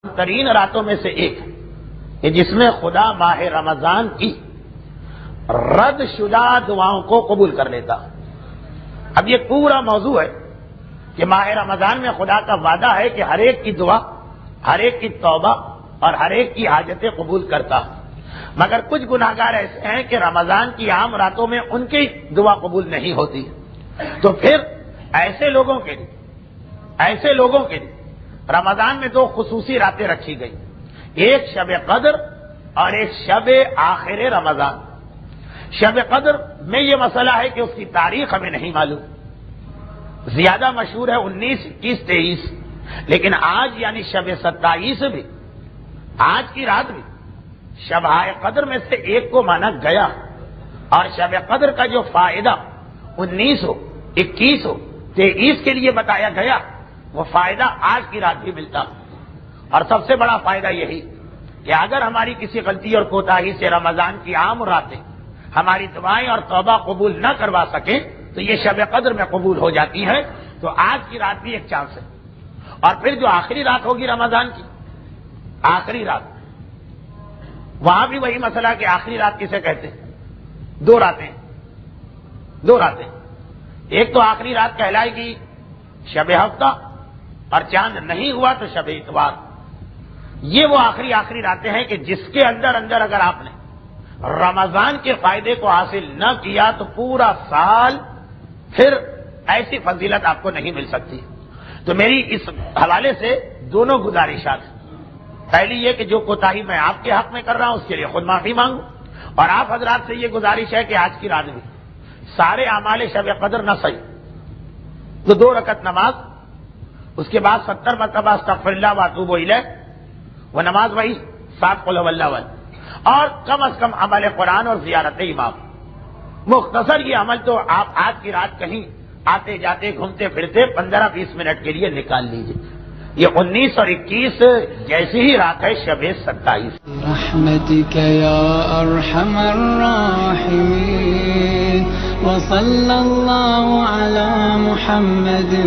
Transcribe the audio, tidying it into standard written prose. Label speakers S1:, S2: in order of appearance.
S1: ترین راتوں میں سے ایک ہے کہ جس میں خدا ماہ رمضان کی رد شدہ دعاؤں کو قبول کر لیتا. اب یہ پورا موضوع ہے کہ ماہ رمضان میں خدا کا وعدہ ہے کہ ہر ایک کی دعا، ہر ایک کی توبہ اور ہر ایک کی حاجتیں قبول کرتا. مگر کچھ گناہگار ایسے ہیں کہ رمضان کی عام راتوں میں ان کی دعا قبول نہیں ہوتی. تو پھر ایسے لوگوں کے لیے رمضان میں دو خصوصی راتیں رکھی گئی، ایک شب قدر اور ایک شب آخر رمضان. شب قدر میں یہ مسئلہ ہے کہ اس کی تاریخ ہمیں نہیں معلوم، زیادہ مشہور ہے 19، 21، 23، لیکن آج یعنی شب 27 بھی، آج کی رات بھی شب قدر میں سے ایک کو مانا گیا. اور شب قدر کا جو فائدہ 19 ہو، 21 ہو، 23 کے لیے بتایا گیا، وہ فائدہ آج کی رات بھی ملتا. اور سب سے بڑا فائدہ یہی کہ اگر ہماری کسی غلطی اور کوتاہی سے رمضان کی عام راتیں ہماری دعائیں اور توبہ قبول نہ کروا سکیں تو یہ شب قدر میں قبول ہو جاتی ہے. تو آج کی رات بھی ایک چانس ہے. اور پھر جو آخری رات ہوگی رمضان کی، آخری رات، وہاں بھی وہی مسئلہ کہ آخری رات کسے کہتے ہیں؟ دو راتیں. ایک تو آخری رات کہلائے گی شب ہفتہ، اور چاند نہیں ہوا تو شب اتوار. یہ وہ آخری راتیں ہیں کہ جس کے اندر اگر آپ نے رمضان کے فائدے کو حاصل نہ کیا تو پورا سال پھر ایسی فضیلت آپ کو نہیں مل سکتی. تو میری اس حوالے سے دونوں گزارشات ہیں. پہلی یہ کہ جو کوتاہی میں آپ کے حق میں کر رہا ہوں اس کے لیے خود معافی مانگوں، اور آپ حضرات سے یہ گزارش ہے کہ آج کی رات بھی سارے اعمال شب قدر نہ صحیح تو 2 رکعت نماز، اس کے بعد 70 مرتبہ استغفر اللہ واتوب الیہ، وہ نماز وہی 7 قل هو اللہ احد، اور کم از کم عمل قرآن اور زیارت امام. مختصر یہ عمل تو آپ آج کی رات کہیں آتے جاتے گھومتے پھرتے 15-20 منٹ کے لیے نکال لیجئے. یہ 19 اور 21 جیسی ہی رات ہے شب 27.
S2: رحمتک یا ارحم الراحمین وصلی اللہ علی محمد و